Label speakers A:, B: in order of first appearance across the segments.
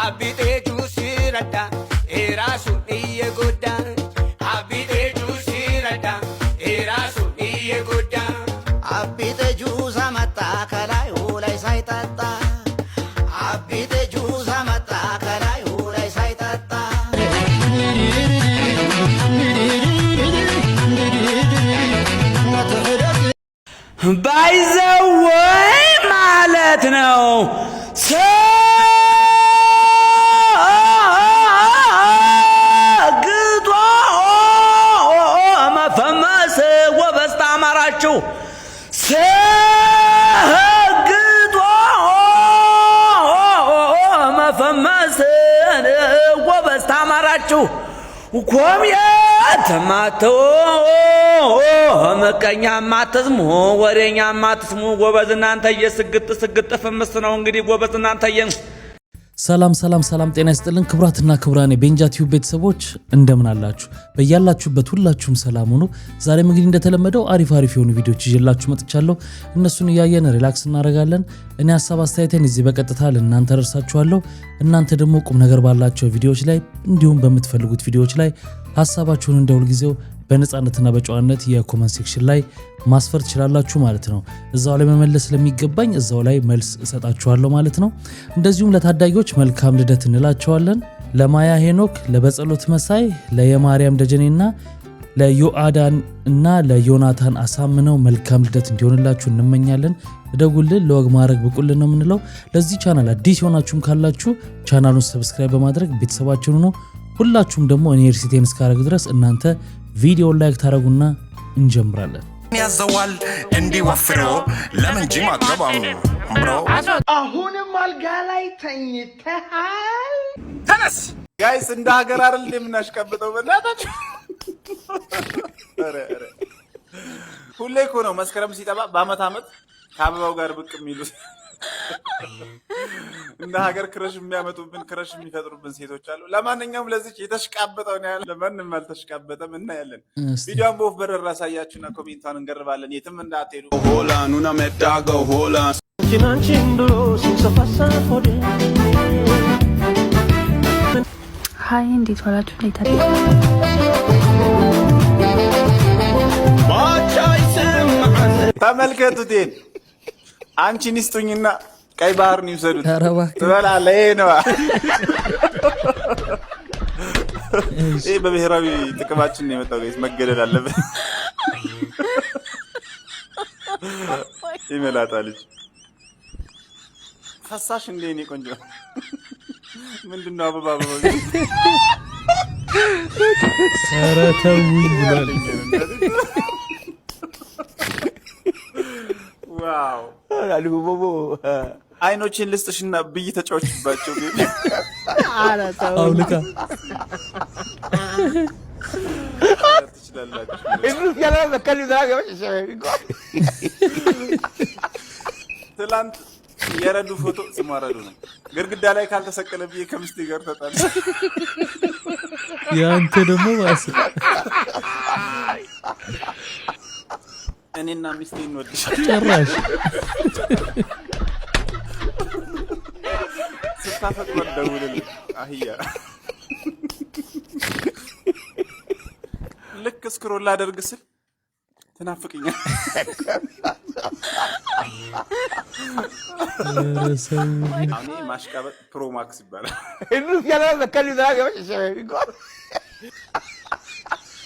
A: Abite jusirada erasu iye goda Abite jusirada erasu iye goda Abite jusa mata kalai ulai saitata Abite jusa mata kalai ulai saitata By the way ማለት ነው ሰግጦ መፈመስ ወበዝ ታማራችሁ ሰግጦ መፈመስ ወበዝ ታማራችሁ ኮምየት ማተው መቀኛ ማተዝሙ ወሬኛ ማተስሙ ጎበዝ እናንተ የስግጥ ፍምስ ነው እንግዲህ ጎበዝ እናንተ
B: ሰላም ጤና ይስጥልን ክብራትና ክብራኔ ቤንጃ ቲዩብ ቤተሰቦች እንደምን አላችሁ በእያላችሁበት ሁላችሁም ሰላም ሁኑ ዛሬም እንግዲህ እንደተለመደው አሪፍ የሆኑ ቪዲዮዎች ይዤላችሁ መጥቻለሁ እነሱን ያያየን ሪላክስ እናደርጋለን እኔ ሐሳብ አስተያየቴን እዚህ በቀጥታ ለእናንተ ደርሳችኋለሁ እናንተ ደግሞ ቁም ነገር ባላችሁ ቪዲዮዎች ላይ እንዲሁም በምትፈልጉት ቪዲዮዎች ላይ ሐሳባችሁን እንደሁል ጊዜው በነጻነትና በጨዋነት የኮሜንት ሴክሽን ላይ ማስፈር ትችላላችሁ ማለት ነው እዛው ላይ መመለስ ለሚገባኝ እዛው ላይ መልስ እሰጣችኋለሁ ማለት ነው እንደዚሁም ለታዳጊዎች መልካም ልደት እንላቸዋለን ለማያ ሄኖክ ለበጸሎት መሳይ ለየማርያም ደጀኔና ለዮአዳን እና ለዮናታን አሳምነው መልካም ልደት እንዲሆንላችሁ እንመኛለን እደጉልን ለወግ ማድረግ ብቁልን ነው የምንለው ለዚህ ቻናል አዲስ ሆናችሁም ካላችሁ ቻናሉን ሰብስክራይብ በማድረግ ቤተሰባችሁን ነው ሁላችሁም ደግሞ እኔ ሪሲቴን እስካረግ ድረስ እናንተ ቪዲዮ ላይክ ታረጉና እንጀምራለን
C: ያዘዋል እንዲወፍሮ ለምን ጂም አትገባም ብሮ
D: አሁንም አልጋ ላይ ተኝተሃል
E: ተነስ ጋይስ እንደ ሀገር አይደል እንደምናሽቀብጠው በእናታችሁ አረ ሁሌ እኮ ነው መስከረም ሲጠባ በአመት ከአበባው ጋር ብቅ የሚሉት እንደ ሀገር ክረሽ የሚያመጡብን ክረሽ የሚፈጥሩብን ሴቶች አሉ ለማንኛውም ለዚህ የተሽቃበጠው ነው ያለ ለማንንም አልተሽቃበጠም እና ያለን ቪዲዮን በወፍ በረር አሳያችሁና ኮሜንታን እንገርባለን የትም እንዳትሄዱ
C: ሆላኑና መዳገው ሆላን
D: ጂናንቺንዶ ሲንሰፋሳ ሆዴ
F: ሃይ እንዴት ዋላችሁ ለይታችሁ
E: ተመልከቱት አንቺን ይስጡኝና ቀይ ባህር ነው ይሰዱት ትበላለህ ይሄ ነው ይሄ በብሔራዊ ጥቅማችን ነው የመጣው ጋይስ መገደል አለበት ይመላጣልሽ ፈሳሽ እንደ እኔ ቆንጆ ምንድነው አበባ
B: ኧረ ተውኝ ብሏል
E: ዋው አይኖችን ልስጥሽና ብይ ተጫወችባቸው ግን
B: አውልካ
E: ትላንት የረዱ ፎቶ ስማረዱ ነው ግርግዳ ላይ ካልተሰቀለ ብዬ ከምስቴ ጋር ተጣለ
B: ያንተ ደግሞ ባስ
E: እኔና ሚስቴ እንወድሻለን
B: ጭራሽ
E: ስታፈቅሩ ደውልልኝ አህያ ልክ ስክሮል አደርግ ስል ትናፍቅኛል አሁን ማሽቃበጥ ፕሮ ማክስ ይባላል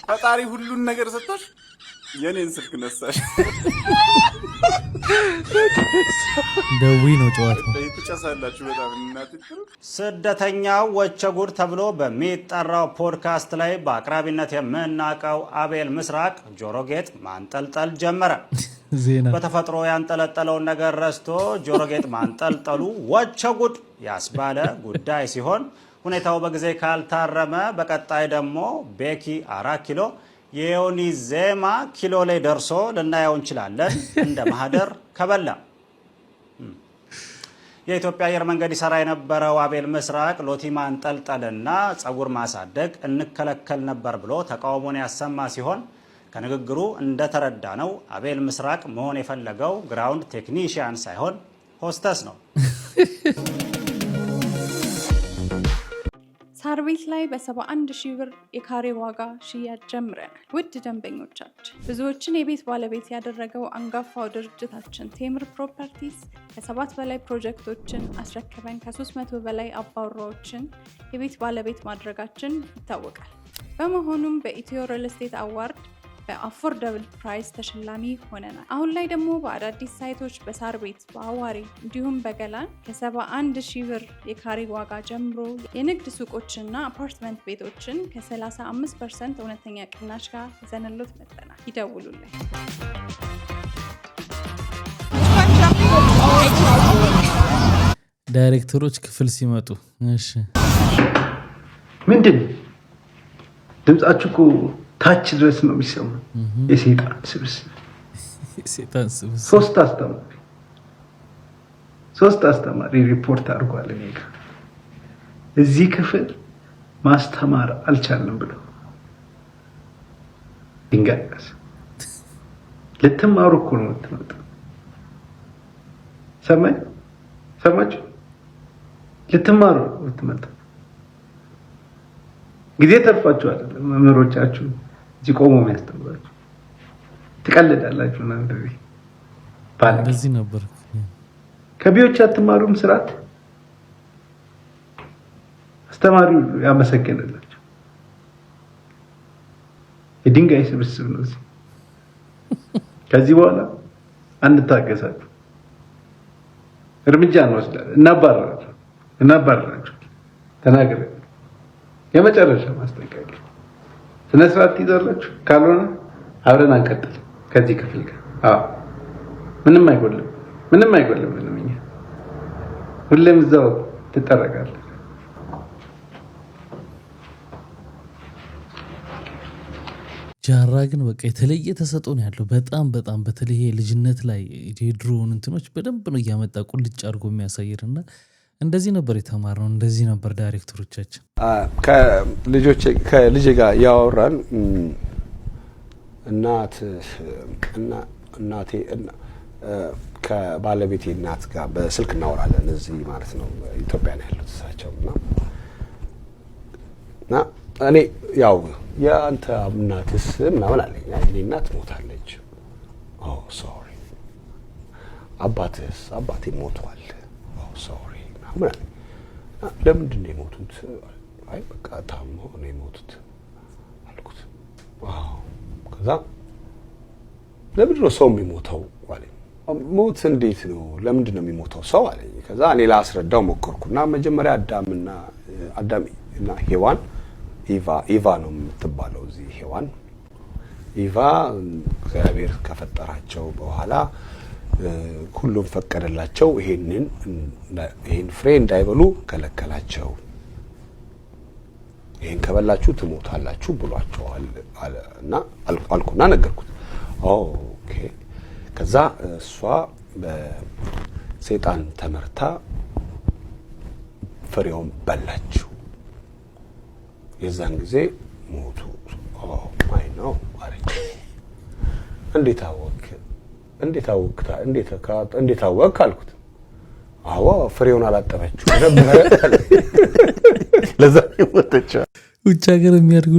E: ፈጣሪ ሁሉን ነገር ሰጥቶሽ የኔን ስልክ ነሳሽ
B: ደዊ ነው ጨዋታው
E: ትጨሳላችሁ በጣም እናትኩ
G: ስደተኛው ወቸጉር ተብሎ በሚጠራው ፖድካስት ላይ በአቅራቢነት የምናቀው አቤል ምስራቅ ጆሮጌጥ ማንጠልጠል ጀመረ በተፈጥሮ ያንጠለጠለውን ነገር ረስቶ ጆሮጌጥ ማንጠልጠሉ ወቸጉድ ያስባለ ጉዳይ ሲሆን ሁኔታው በጊዜ ካልታረመ በቀጣይ ደግሞ ቤኪ 4 ኪሎ የዮኒ ዜማ ኪሎ ላይ ደርሶ ልናየው እንችላለን እንደ ማህደር ከበላ የኢትዮጵያ አየር መንገድ ይሰራ የነበረው አቤል ምስራቅ ሎቲ ማንጠልጠልና ጸጉር ማሳደግ እንከለከል ነበር ብሎ ተቃውሞን ያሰማ ሲሆን ከንግግሩ እንደተረዳ ነው አቤል ምስራቅ መሆን የፈለገው ግራውንድ ቴክኒሽያን ሳይሆን ሆስተስ ነው
F: ሳር ቤት ላይ በ71,000 ብር የካሬ ዋጋ ሽያጭ ጀምረናል። ውድ ደንበኞቻችን፣ ብዙዎችን የቤት ባለቤት ያደረገው አንጋፋው ድርጅታችን ቴምር ፕሮፐርቲስ ከ7 በላይ ፕሮጀክቶችን አስረክበን ከ300 በላይ አባወራዎችን የቤት ባለቤት ማድረጋችን ይታወቃል። በመሆኑም በኢትዮ ሪል ስቴት አዋርድ በአፎርደብል ፕራይስ ተሸላሚ ሆነናል። አሁን ላይ ደግሞ በአዳዲስ ሳይቶች በሳር ቤት፣ በአዋሪ እንዲሁም በገላን ከ71,000 ብር የካሬ ዋጋ ጀምሮ የንግድ ሱቆችና አፓርትመንት ቤቶችን ከ35% እውነተኛ ቅናሽ ጋር ይዘንሎት መጥተናል። ይደውሉልን።
B: ዳይሬክተሮች ክፍል ሲመጡ እሺ፣
H: ምንድን ድምጻችሁ እኮ ታች ድረስ ነው የሚሰማው። የሰይጣን ስብስብ ሶስት አስተማሪ ሪፖርት አድርጓል እኔ ጋር እዚህ ክፍል ማስተማር አልቻልንም ብለው ድንጋይስ ልትማሩ እኮ ነው የምትመጣው። ሰማችሁ? ልትማሩ ነው የምትመጣው። ጊዜ ተርፋችሁ አይደለም መምህሮቻችሁ እዚህ ቆሞ የሚያስተምራችሁ። ትቀልዳላችሁ እና እንደዚህ ባለ
B: በዚህ ነበር
H: ከቢዎች አትማሩም ስርዓት። አስተማሪው ያመሰገነላችሁ የድንጋይ ስብስብ ነው እዚህ። ከዚህ በኋላ አንታገሳችሁ፣ እርምጃ እንወስዳለን፣ እናባረራችሁ። ተናገረ የመጨረሻ ማስጠንቀቂያ። ስነ ስርዓት ትይዛላችሁ፣ ካልሆነ አብረን አንቀጥል ከዚህ ክፍል ጋር። አዎ ምንም አይጎልም። ምንም እኛ ሁሌም እዛው ትጠረቃለህ።
B: ጃራ ግን በቃ የተለየ ተሰጥኦ ነው ያለው። በጣም በተለይ ልጅነት ላይ የድሮውን እንትኖች በደንብ ነው እያመጣ ቁልጭ አድርጎ የሚያሳይርና እንደዚህ ነበር የተማርነው። እንደዚህ ነበር ዳይሬክተሮቻችን።
I: ከልጄ ጋር ያወራን እናቴ ከባለቤቴ እናት ጋር በስልክ እናወራለን። እዚህ ማለት ነው ኢትዮጵያ ነው ያሉት እሳቸው እና እኔ ያው የአንተ እናትስ ምናምን አለኝ። እኔ እናት ሞታለች። ኦ ሶሪ። አባቴ ሞቷል። ኦ ሶሪ። ለምንድን ነው የሞቱት? አይ በቃ ታሞ ነው የሞቱት አልኩት። ዋው። ከዛ ለምንድን ነው ሰው የሚሞተው አለኝ። ሞት እንዴት ነው ለምንድን ነው የሚሞተው ሰው አለኝ። ከዛ እኔ ላስረዳው ሞከርኩና መጀመሪያ አዳምና ሔዋን ኢቫ ነው የምትባለው እዚህ ሔዋን ኢቫ እግዚአብሔር ከፈጠራቸው በኋላ ሁሉም ፈቀደላቸው። ይሄን ፍሬ እንዳይበሉ ከለከላቸው። ይሄን ከበላችሁ ትሞታላችሁ ብሏቸዋል እና አልኩና ነገርኩት። ኦኬ። ከዛ እሷ በሰይጣን ተመርታ ፍሬውን በላችሁ። የዛን ጊዜ ሞቱ። ማይ ነው አለች። እንዴት አወቅ አልኩት። አዎ ፍሬውን አላጠበችው ነበር። ለዛ ወጣች።
B: ውጭ ሀገር የሚያድጉ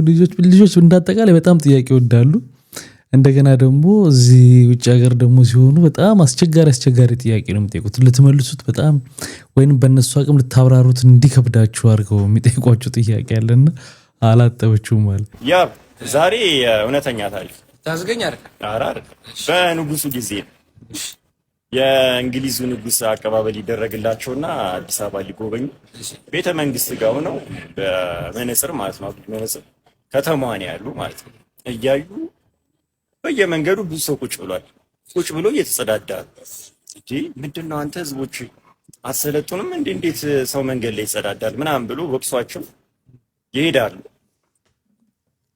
B: ልጆች እንዳጠቃላይ በጣም ጥያቄ ይወዳሉ። እንደገና ደግሞ እዚህ ውጭ ሀገር ደግሞ ሲሆኑ በጣም አስቸጋሪ ጥያቄ ነው የሚጠይቁት። ልትመልሱት በጣም ወይንም በእነሱ አቅም ልታብራሩት እንዲከብዳችሁ አድርገው የሚጠይቋችሁ ጥያቄ አለና አላጠበችውም ማለት
J: ያ ዛሬ እውነተኛ ታሪክ ታዝገኝ አይደል? በንጉሱ ጊዜ የእንግሊዙ ንጉስ አቀባበል ይደረግላቸውና አዲስ አበባ ሊጎበኙ ቤተ መንግስት ጋር ሆነው በመነጽር ማለት ነው መነጽር ከተማዋን ያሉ ማለት ነው እያዩ በየመንገዱ ብዙ ሰው ቁጭ ብሎ እየተጸዳዳ እንጂ ምንድነው አንተ ህዝቦች አሰለጡንም እንዴት ሰው መንገድ ላይ ይጸዳዳል ምናምን ብሎ ወቅሷቸው ይሄዳሉ።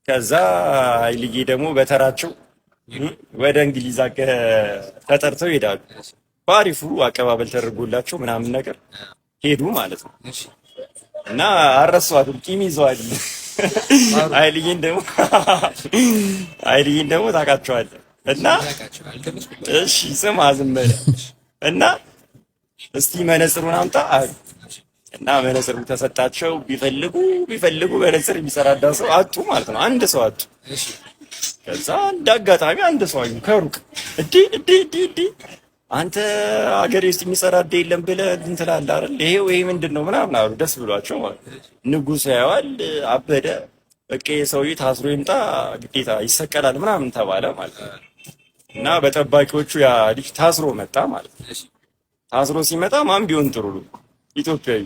J: ከዛ ኃይልዬ ደግሞ በተራቸው ወደ እንግሊዝ ተጠርተው ይሄዳሉ። ባሪፉ አቀባበል ተደርጎላቸው ምናምን ነገር ሄዱ ማለት ነው። እና አረሷት ቂም ይዘዋል። ኃይልዬን ደግሞ ታውቃቸዋለህ። እና እሺ ስማ ዝም በል እና እስቲ መነጽሩን አምጣ አሉ። እና መነጽር ተሰጣቸው። ቢፈልጉ መነጽር የሚሰራዳ ሰው አጡ ማለት ነው። አንድ ሰው አጡ። ከዛ እንዳጋጣሚ አንድ ሰው አዩ ከሩቅ እዲ አንተ አገሬ ውስጥ የሚሰራዳ የለም ብለህ እንትን ትላለህ አይደል? ይሄ ምንድነው ምናምን አሉ። ደስ ብሏቸው ማለት ንጉሥ ያዋል አበደ። በቃ ሰውዬ ታስሮ ይምጣ ግዴታ ይሰቀላል ምናምን ተባለ ማለት ነው። እና በጠባቂዎቹ ያ ልጅ ታስሮ መጣ ማለት ነው። ታስሮ ሲመጣ ማን ቢሆን ጥሩ ነው? ኢትዮጵያዊ።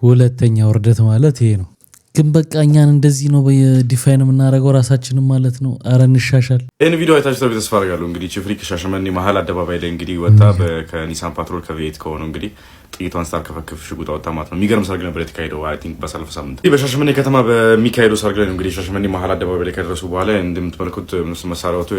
B: ሁለተኛ ውርደት ማለት ይሄ ነው። ግን በቃ እኛን እንደዚህ ነው በዲፋይን የምናደርገው ራሳችንን ማለት ነው። አረ እንሻሻል።
K: ይህን ቪዲዮ አይታችሁ ተስፋ አደርጋለሁ። እንግዲህ ቺፍሪክ ሻሸመኔ መሀል አደባባይ ላይ እንግዲህ ወጣ ከኒሳን ፓትሮል ከቤት ከሆነው እንግዲህ ጥይቷን ስታርከፈክፍ ሽጉጥ አወጣ ማለት ነው። የሚገርም ሰርግ ነበር የተካሄደው። አይ ቲንክ ባሳለፈው ሳምንት በሻሸመኔ ከተማ በሚካሄደው ሰርግ ላይ ነው እንግዲህ ሻሸመኔ መሀል አደባባይ ላይ ከደረሱ በኋላ እንደምትመለከቱት መሳሪያዎቹ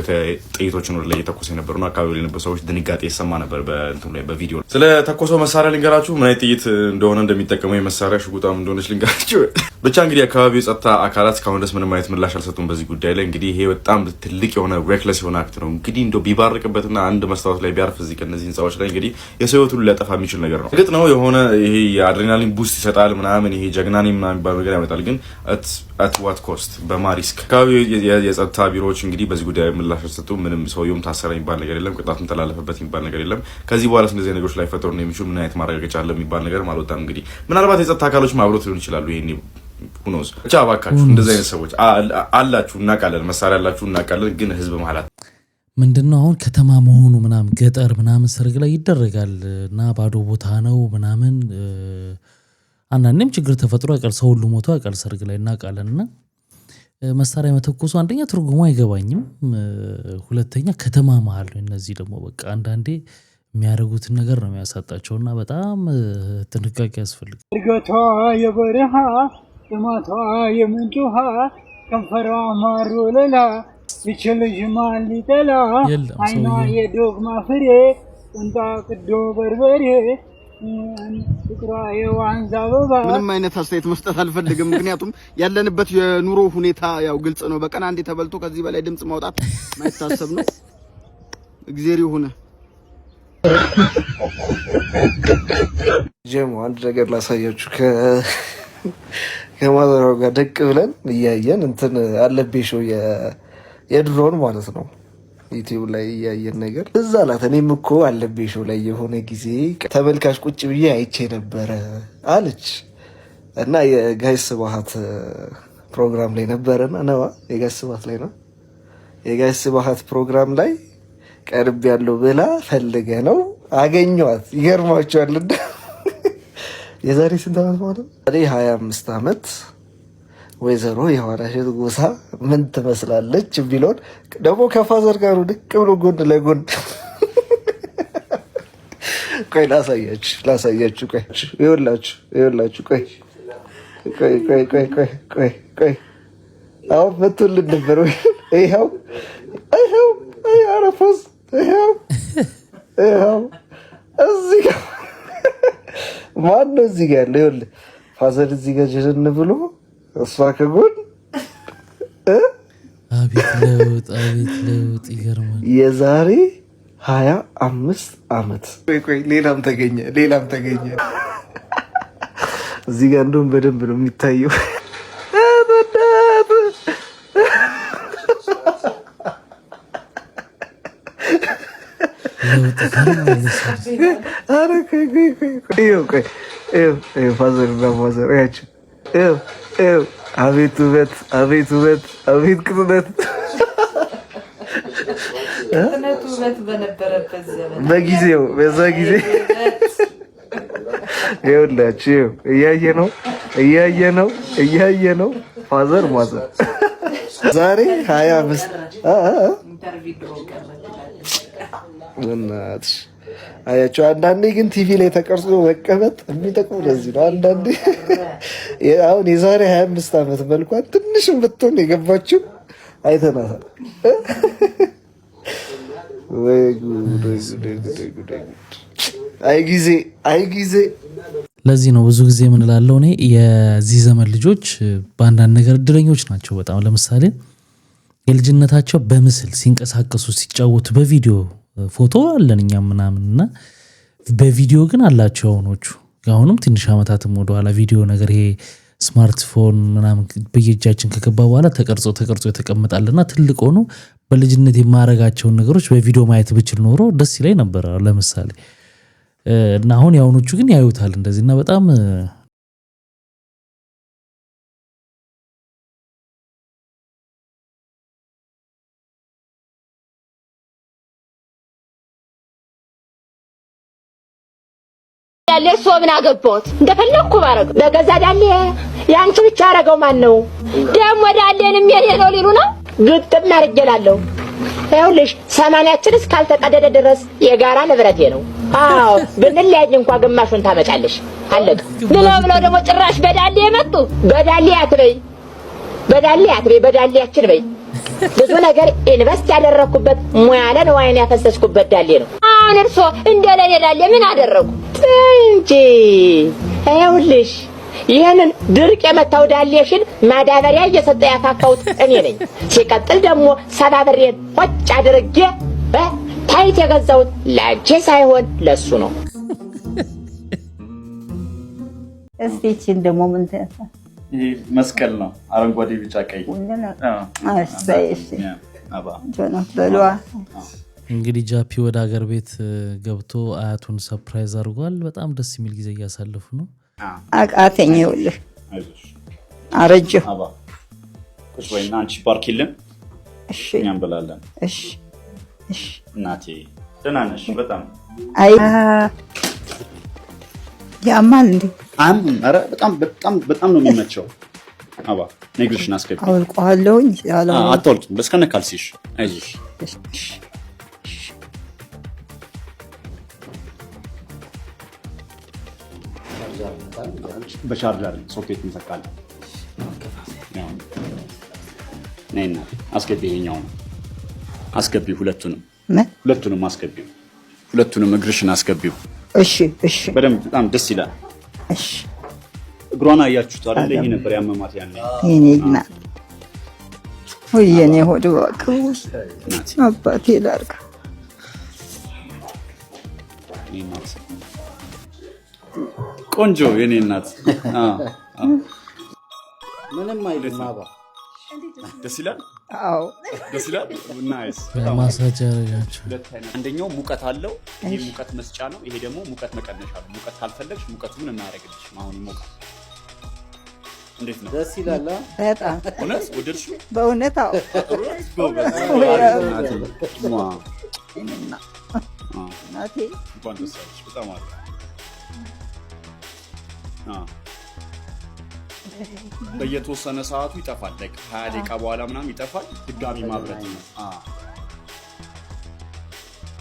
K: ጥይቶችን ወደ ላይ የተኮሰ የነበሩና አካባቢ ላይ የነበሩ ሰዎች ድንጋጤ ይሰማ ነበር። በእንትኑ ላይ በቪዲዮ ስለ ተኮሰው መሳሪያ ልንገራችሁ፣ ምን አይነት ጥይት እንደሆነ እንደሚጠቀመው የመሳሪያ ሽጉጣም እንደሆነች ልንገራችሁ። ብቻ እንግዲህ አካባቢው ጸጥታ አካላት እስካሁን ድረስ ምንም አይነት ምላሽ አልሰጡም በዚህ ጉዳይ ላይ። እንግዲህ ይሄ በጣም ትልቅ የሆነ ሬክለስ የሆነ አክት ነው። እንግዲህ እንደው ቢባርቅበትና አንድ መስታወት ላይ ቢያርፍ እዚህ ከነዚህ ህንጻዎች ላይ እንግዲህ የሰው ህይወት ሁሉ ሊያጠፋ የሚችል ነገር ነው። እርግጥ ነው የሆነ ይሄ የአድሬናሊን ቡስት ይሰጣል ምናምን ይሄ ጀግናኒ ምናምን የሚባል ነገር ያመጣል። ግን አት ዋት ኮስት በማሪስክ አካባቢው የጸጥታ ቢሮዎች እንግዲህ በዚህ ጉዳይ ምላሽ አልሰጡም። ምንም ሰውየውም ታሰረ የሚባል ነገር የለም። ቅጣትም ተላለፈበት የሚባል ነገር የለም። ከዚህ በኋላ እንደዚህ ነገሮች ላይ ፈጠሩ ነው የሚችሉ ምን አይነት ማረጋገጫ አለ የሚባል ነገር አልወጣም። እንግዲህ ምናልባት የጸጥታ አካሎች ማብሮት ሊሆን ይችላሉ። ይሄኔ ሁኖስ ብቻ እባካችሁ እንደዚህ አይነት ሰዎች አላችሁ እናውቃለን፣ መሳሪያ አላችሁ እናውቃለን። ግን ህዝብ ማለት
B: ምንድነው አሁን ከተማ መሆኑ ምናምን ገጠር ምናምን ሰርግ ላይ ይደረጋል እና ባዶ ቦታ ነው ምናምን አንዳንዴም ችግር ተፈጥሮ ያውቃል። ሰው ሁሉ ሞቶ ያውቃል ሰርግ ላይ እናውቃለን። እና መሳሪያ መተኮሱ አንደኛ ትርጉሙ አይገባኝም፣ ሁለተኛ ከተማ መሀል ነው። እነዚህ ደግሞ በቃ አንዳንዴ የሚያደርጉትን ነገር ነው የሚያሳጣቸውና በጣም ጥንቃቄ ያስፈልጋል።
L: እርገቷ የበረሃ ጥማቷ የምንጭ ውሃ ከንፈሯ ማር ወለላ ይችልሽ ማን ሊጠላ አይኗ የዶግማ ፍሬ ቁንጣ ቅዶ በርበሬ ፍቅሯ የዋንዛ አበባ። ምንም አይነት አስተያየት መስጠት አልፈልግም፣ ምክንያቱም ያለንበት የኑሮ ሁኔታ ያው ግልጽ ነው። በቀን አንዴ ተበልቶ ከዚህ በላይ ድምጽ ማውጣት ማይታሰብ ነው። እግዚአብሔር ይሁን።
M: ጀሞ አንድ ነገር ላሳያችሁ። ከማዘራው ጋር ደቅ ብለን እያየን እንትን አለብኝ ሾው የድሮን ማለት ነው ዩቲዩብ ላይ እያየን ነገር እዛ ላት እኔም እኮ አለብኝ ሾው ላይ የሆነ ጊዜ ተመልካች ቁጭ ብዬ አይቼ ነበረ አለች እና የጋይስ ስብሐት ፕሮግራም ላይ ነበረና ነዋ የጋይስ ስብሐት ላይ ነው የጋይስ ስብሐት ፕሮግራም ላይ ቀርብ ያለው ብላ ፈልገ ነው አገኘዋት። ይገርማችኋል እንደ የዛሬ ስንት ዓመት ማለት ነው? 25 ዓመት ወይዘሮ የኋላሸት ጎሳ ምን ትመስላለች ቢሎን ደግሞ ከፋዘር ጋር ድቅ ብሎ ጎን ለጎን ቆይ ላሳያችሁ ቆይ ይኸውላችሁ ቆይ አሁን መቶልን ነበር ወይ ይኸው አረፈስ ይኸው እዚህ ጋር ማነው እዚህ ጋር ያለው? ይኸውልህ ፋዘር እዚህ ጋር ጀነን ብሎ እሷ ከጎን
B: አቤት ለውጥ ይገርማል።
M: የዛሬ 25 ዓመት ቆይ ሌላም ተገኘ እዚህ ጋር እንደውም በደንብ ነው የሚታየው። ፋዘር ያቸው አቤት ውበት አቤት ቅጥነት በጊዜው በዛ ጊዜ ይኸውላችሁ እያየ ነው ፋዘር ማዘር ዛሬ 25 እናትሽ አያቸው። አንዳንዴ ግን ቲቪ ላይ ተቀርጾ መቀመጥ የሚጠቅመው ለዚህ ነው። አንዳንዴ አሁን የዛሬ 25 ዓመት መልኳን ትንሽም ብትሆን የገባችው አይተናታል። ወይ ጉድ! አይ ጊዜ
B: ለዚህ ነው ብዙ ጊዜ ምን እላለሁ እኔ የዚህ ዘመን ልጆች በአንዳንድ ነገር እድለኞች ናቸው በጣም። ለምሳሌ የልጅነታቸው በምስል ሲንቀሳቀሱ ሲጫወቱ በቪዲዮ ፎቶ አለን እኛም ምናምንና በቪዲዮ ግን አላቸው አሁኖቹ አሁንም ትንሽ አመታትም ወደ ኋላ ቪዲዮ ነገር ይሄ ስማርትፎን ምናምን በየእጃችን ከገባ በኋላ ተቀርጾ የተቀመጣልና ትልቅ ሆኖ በልጅነት የማረጋቸውን ነገሮች በቪዲዮ ማየት ብችል ኖሮ ደስ ይለኝ ነበር ለምሳሌ እና አሁን ያውኖቹ ግን ያዩታል እንደዚህና በጣም
N: ያለ ሰው ምን አገባሁት እንደፈለኩ ባረግ በገዛ ዳሌ ያንቺ ብቻ አረገው ማን ነው ደሞ ዳሌንም የኔ ነው ሊሉ ነው ግጥም አርገላለሁ ይኸውልሽ ሰማንያችን እስካልተቀደደ ድረስ የጋራ ንብረቴ ነው አዎ ብንለያይ እንኳን ግማሹን ታመጫለሽ አለቀ ብለው ደግሞ ጭራሽ በዳሌ የመጡ በዳሌ አትበይ በዳሌያችን በይ ብዙ ነገር ኢንቨስት ያደረኩበት ሙያለ ነው አይን ያፈሰስኩበት ዳሌ ነው አሁን እርሶ እንደለኔ ዳሌ ምን አደረጉ እንጂ ይኸውልሽ ይሄንን ድርቅ የመታው ዳሌሽን ማዳበሪያ እየሰጠ ያፋፋውት እኔ ነኝ ሲቀጥል ደግሞ ሰባብሬን ሆጭ አድርጌ ታይት የገዛውት ላንቺ ሳይሆን ለሱ ነው
O: እስቲችን ደግሞ ምን ተያታ
J: ይሄ መስቀል ነው አረንጓዴ ቢጫ ቀይ
B: እንግዲህ ጃፒ ወደ ሀገር ቤት ገብቶ አያቱን ሰርፕራይዝ አድርጓል በጣም ደስ የሚል ጊዜ እያሳለፉ ነው
O: አቃተኝ ይኸውልህ አረጀሁ
J: አባ ቁጭ በይና አንቺ ባርኪልን እሺ እኛም በላለን
O: እሺ
J: እናቴ ደህና ነሽ በጣም
O: አይ ያማል እንዴ
J: ኧረ በጣም ነው የሚመቸው አባ ነግርሽና አስከቢ
O: አውልቆሃለሁኝ ያለው
J: አትወልቂም በስከነ ካልሲሽ አይዞሽ በቻርጀር ሶኬት እንሰካለን ነይና አስገቢ ይሄኛው አስገቢ ሁለቱንም አስገቢው ሁለቱንም እግርሽን አስገቢው እሺ በጣም ደስ ይላል እሺ እግሯን አያችሁት አይደል ይሄ ነበር ያመማት ያኔ
O: ይሄና ወየኔ ሆድ ዋክውስ አባቴ ላርካ
J: ቆንጆ የኔ እናት
G: ምንም አይልም አባ
J: ደስ ይላል
O: አዎ
J: ደስ ይላል ናይስ
B: ማሳጅ ያረጋቸው
J: አንደኛው ሙቀት አለው ይሄ ሙቀት መስጫ ነው ይሄ ደግሞ ሙቀት መቀነሻ ነው ሙቀት ካልፈለግሽ ሙቀቱን እናያረግልሽ አሁን ይሞቃል እንዴት ነው
G: ደስ ይላል
O: በጣም
J: እውነት ወደድሽው
O: በእውነት አዎ
J: እናቴ እንኳን ደስ ያለሽ በጣም አለ በየተወሰነ ሰዓቱ ይጠፋል like 20 ደቂቃ በኋላ ምናምን ይጠፋል ድጋሚ ማብረት ነው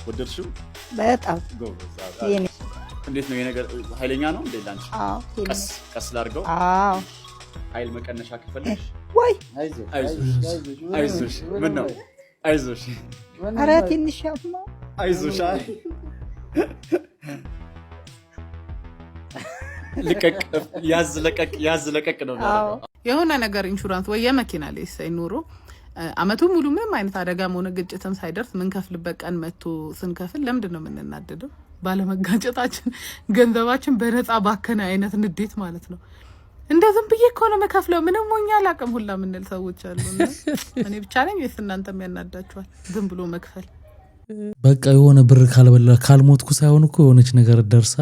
J: ወደድሽው
O: በጣም
J: እንዴት ነው የነገር ኃይለኛ ነው እንዴ ላንቺ
O: አዎ
J: ቀስ ላድርገው
O: አዎ
J: ኃይል መቀነሻ ከፈለሽ
O: ወይ
J: አይዞሽ ምን ነው አይዞሽ
O: ኧረ ትንሽ ያማ
J: አይዞሽ ልቀቅ ያዝ ለቀቅ ነው
P: የሆነ ነገር ኢንሹራንስ ወይ የመኪና ላይ ሳይኖር አመቱን ሙሉ ምንም አይነት አደጋም ሆነ ግጭትም ሳይደርስ ምን ከፍልበት ቀን መጥቶ ስንከፍል ለምንድን ነው የምንናደደው ባለመጋጨታችን ገንዘባችን በነፃ ባከነ አይነት ንዴት ማለት ነው እንደዚህ ብዬ እኮ ነው መከፍለው ምንም ሞኛ አላቀም ሁላ ምንል ሰዎች አሉና እኔ ብቻ ነኝ ወይስ እናንተም ያናዳችኋል ዝም ብሎ መክፈል
B: በቃ የሆነ ብር ካልበላ ካልሞትኩ ሳይሆን እኮ የሆነች ነገር ደርሳ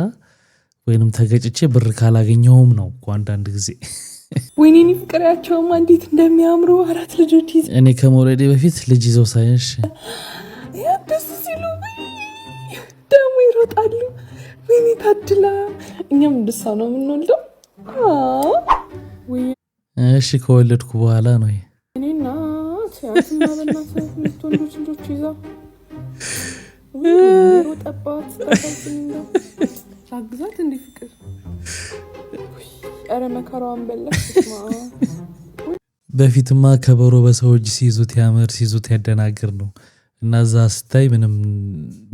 B: ወይንም ተገጭቼ ብር ካላገኘውም ነው አንዳንድ ጊዜ
Q: ወይኔ ፍቅራቸውም እንዴት እንደሚያምሩ አራት ልጆች
B: እኔ ከመውለዴ በፊት ልጅ ይዘው ሳይሽ
Q: ያደስ ሲሉ ደሞ ይሮጣሉ ወይኔ ታድላ እኛም እንደሳ ነው የምንወልደው
B: እሺ ከወለድኩ በኋላ ነው
Q: እኔና ሲያስና በእናትህ ምትወልዱ ልጆች ይዘው ወጣባት ታሳዝንና አግዛት እንደ ፍቅር ኧረ መከራዋን በላሽማ
B: በፊትማ ከበሮ በሰው እጅ ሲይዙት ያምር ሲይዙት ያደናግር ነው እና እዛ ስታይ ምንም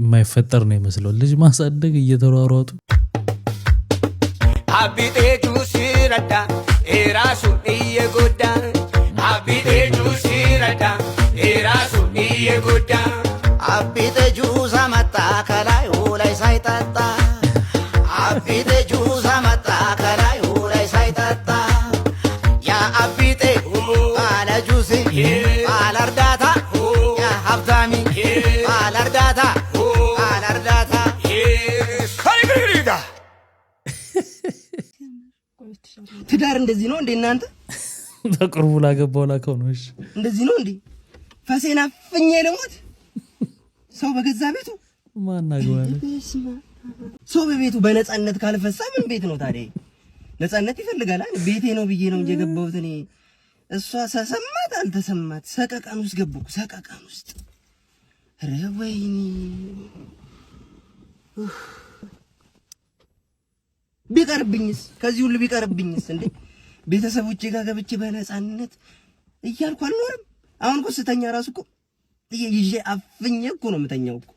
B: የማይፈጠር ነው ይመስለው ልጅ ማሳደግ እየተሯሯጡ
R: አቢጤ ጁስ ረዳ ራሱ እየጎዳ አቢጤ ጁስ ረዳ ራሱ እየጎዳ
S: አቢጤ ጁስ አመጣ ከላዩ ላይ ሳይጠጣ
R: አቢጤ ጁሳ መጣ ከላዩ ላይ ሳይጠጣ ያ አቢጤ ባለ ጁስ ባለ እርዳታ ያ ሀብታሚ ባለ እርዳታ ባለ እርዳታ
S: ትዳር እንደዚህ ነው እንዴ እናንተ?
B: በቅርቡ ላገባው ላከው ነው። እሺ
S: እንደዚህ ነው እንዴ? ፈሴና ፍኜ ለሞት ሰው በገዛ ቤቱ
B: ማናገዋለ
S: ሰው በቤቱ በነፃነት ካልፈሳ ምን ቤት ነው ታዲያ? ነፃነት ይፈልጋል። ቤቴ ነው ብዬ ነው እንጂ የገባሁት እኔ። እሷ ሰሰማት አልተሰማት ሰቀቀን ውስጥ ገቡኩ። ሰቀቀን ውስጥ ኧረ ወይኔ ቢቀርብኝስ? ከዚህ ሁሉ ቢቀርብኝስ? እንዴ ቤተሰቦቼ ጋር ገብቼ በነፃነት እያልኩ አልኖርም። አሁን እኮ ስተኛ ራሱ እኮ ይዤ አፍኜ እኮ ነው የምተኛው እኮ።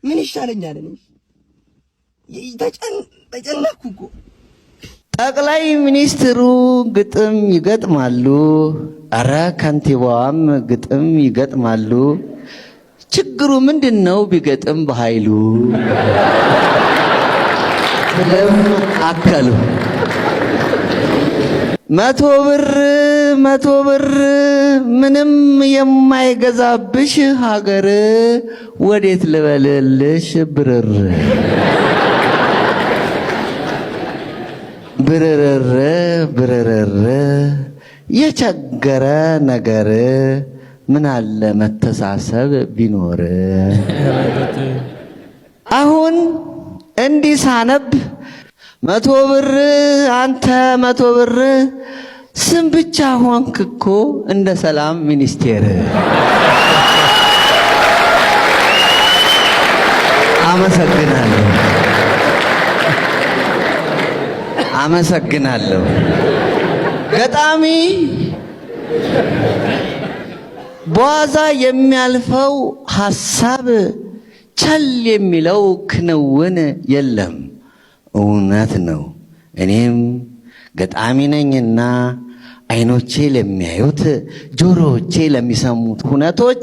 S: ምን ይሻለኛል? እኔ ተጨነኩ እኮ።
T: ጠቅላይ ሚኒስትሩ ግጥም ይገጥማሉ፣ አረ ከንቲባዋም ግጥም ይገጥማሉ። ችግሩ ምንድነው ቢገጥም በኃይሉ ብለው አከሉ። 100 ብር ምንም የማይገዛብሽ ሀገር ወዴት ልበልልሽ ብርር ብርርር ብርርር የቸገረ ነገር ምን አለ መተሳሰብ ቢኖር። አሁን እንዲህ ሳነብ 100 ብር አንተ 100 ብር ስም ብቻ ሆንክ እኮ እንደ ሰላም ሚኒስቴር። አመሰግናለሁ አመሰግናለሁ። ገጣሚ በዋዛ የሚያልፈው ሐሳብ ቸል የሚለው ክንውን የለም። እውነት ነው። እኔም ገጣሚ ነኝና አይኖቼ ለሚያዩት ጆሮዎቼ ለሚሰሙት ሁነቶች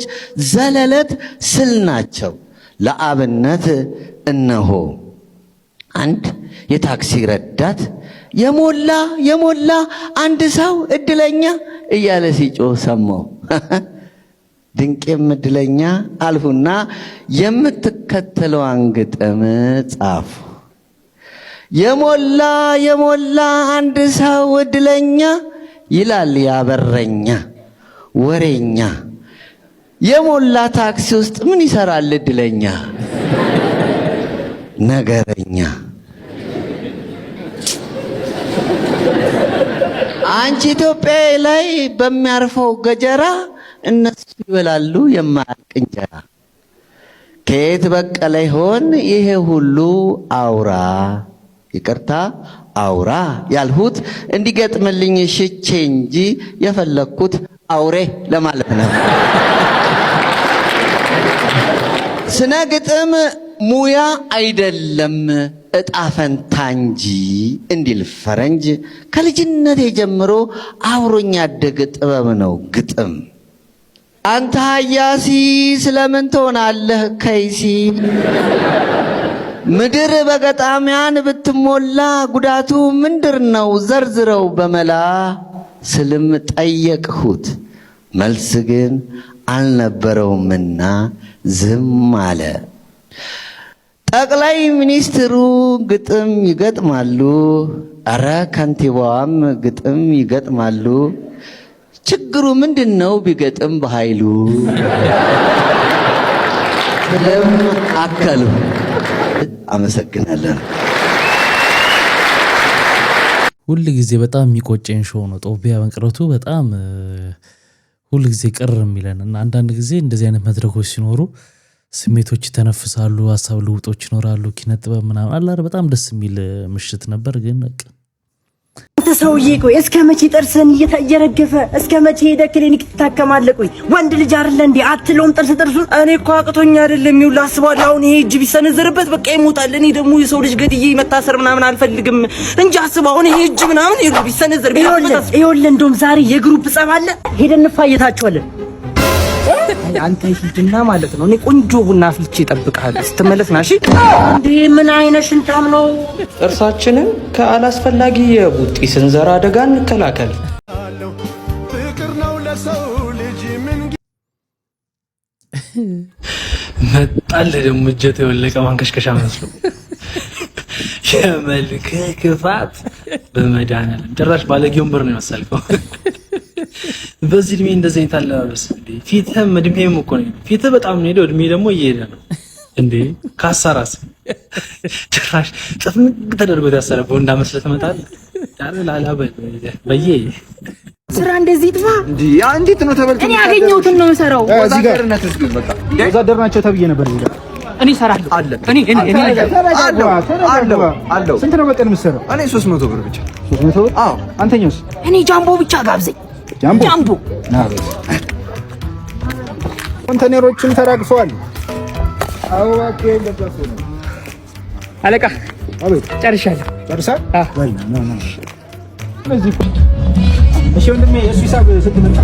T: ዘለለት ስል ናቸው። ለአብነት እነሆ አንድ የታክሲ ረዳት የሞላ አንድ ሰው እድለኛ እያለ ሲጮህ ሰማው። ድንቄም እድለኛ አልሁና የምትከተለዋን ግጥም ጻፉ። የሞላ አንድ ሰው እድለኛ ይላል ያበረኛ ወሬኛ። የሞላ ታክሲ ውስጥ ምን ይሰራል እድለኛ? ነገረኛ። አንቺ ኢትዮጵያ ላይ በሚያርፈው ገጀራ እነሱ ይበላሉ የማያልቅ እንጀራ። ከየት በቀለ ይሆን ይሄ ሁሉ አውራ? ይቅርታ አውራ ያልሁት እንዲገጥምልኝ ሽቼ እንጂ የፈለኩት አውሬ ለማለት ነው። ስነ ግጥም ሙያ አይደለም እጣ ፈንታ እንጂ እንዲል ፈረንጅ። ከልጅነቴ ጀምሮ አብሮኝ ያደገ ጥበብ ነው ግጥም። አንተ ሀያሲ ስለምን ትሆናለህ ከይሲ? ምድር በገጣሚያን ብትሞላ ጉዳቱ ምንድር ነው ዘርዝረው በመላ ስልም ጠየቅሁት። መልስ ግን አልነበረውምና ዝም አለ። ጠቅላይ ሚኒስትሩ ግጥም ይገጥማሉ፣ አረ ከንቲባዋም ግጥም ይገጥማሉ። ችግሩ ምንድነው ቢገጥም በኃይሉ ብለው አከሉ። አመሰግናለሁ።
B: ሁል ጊዜ በጣም የሚቆጨኝ ሾው ነው ጦቢያ መቅረቱ። በጣም ሁል ጊዜ ቅር የሚለን እና አንዳንድ ጊዜ እንደዚህ አይነት መድረኮች ሲኖሩ ስሜቶች ተነፍሳሉ፣ ሀሳብ ልውጦች ይኖራሉ፣ ኪነጥበብ ምናምን አላረ በጣም ደስ የሚል ምሽት ነበር። ግን በቃ
U: አንተ ሰውዬ ቆይ እስከ መቼ ጥርስን እየረገፈ እስከ መቼ ሄደ ክሊኒክ ትታከማለህ? ቆይ ወንድ ልጅ አይደለ እንዴ አትለውም? ጥርሱን እኔ እኮ አቅቶኛ አይደለም ይውል አስባለሁ። አሁን ይሄ እጅ ቢሰነዘርበት በቃ ይሞታል። እኔ ደግሞ የሰው ልጅ ገድዬ መታሰር ምናምን አልፈልግም እንጂ አስበው አሁን ይሄ እጅ ምናምን ቢሰነዘር ይኸውልህ እንደውም ዛሬ የግሩፕ ጸብ አለ። ሄደን እንፋየታቸዋለን። አንተ ሂድና ማለት ነው እኔ ቆንጆ ቡና አፍልቼ እጠብቅሃለሁ ስትመለስ ና እሺ እንዴ ምን አይነት ሽንታም ነው
A: ጥርሳችንን ከአላስፈላጊ የቡጢ ስንዘራ አደጋ እንከላከል
R: ፍቅር ነው ለሰው ልጅ ምን
V: መጣል ደግሞ እጀት የወለቀ ማንከሽከሻ መስሎ የመልክ ክፋት በመድኃኒዓለም ጭራሽ ባለጌ ወንበር ነው የመሰልከው። በዚህ እድሜ እንደዚህ አይነት አለባበስ እንዴ! ፊትህም እድሜህም እኮ ነው። ፊትህ በጣም ነው ሄደው፣ እድሜ ደግሞ እየሄደ ነው እንዴ! ካሳራስ ጭራሽ ጥፍንግ ተደርጎ ያሰረ ቦንዳ መስለህ ትመጣለህ። ላላ በየ
U: ስራ እንደዚህ ጥፋ
W: እንዴ! እንዴት ነው ተበልቶ?
U: እኔ ያገኘሁትን ነው የምሰራው።
W: ወዛደርነት ግን በቃ ወዛደር ናቸው ተብዬ ነበር እዚህ ጋር
U: እኔ እሰራለሁ አለ እኔ
W: አለው። ስንት ነው በቀን የምትሰራው? እኔ 300 ብር ብቻ። 300 ብር? አዎ። አንተኛውስ?
U: እኔ ጃምቦ ብቻ ጋብዘኝ። ጃምቦ
W: ኮንቴነሮቹም ተራግፈዋል። አዋቄ ለባሶ ነው
U: አለቃ።
W: አቤት።
U: ጨርሻለሁ።
W: ጨርሳል? አይ ነው ስለዚህ እሺ ወንድሜ የሱ ሂሳብ ስትመጣ